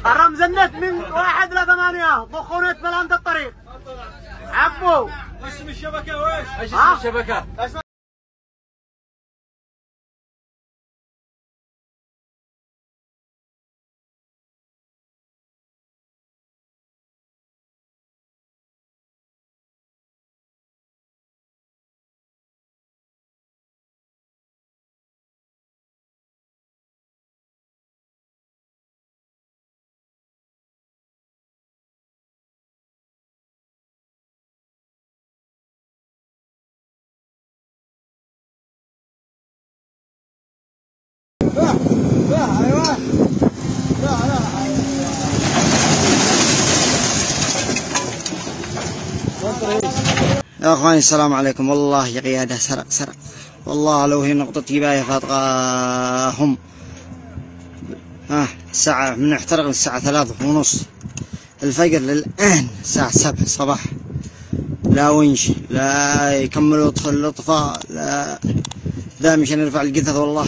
الرمز النت من 1 ل 8 ضخونة بلانت الطريق. عفو. اسم الشبكة ويش؟ ايش اسم الشبكة؟ ايوه. يا اخواني السلام عليكم. والله يا قيادة سرق والله لو هي نقطة كباية فاتقاهم. الساعة من احترق الساعة 3:30 الفجر للآن الساعة 7 صباح. لا ونش لا يكملوا الإطفاء لا ذا مشان يرفع الجثث والله.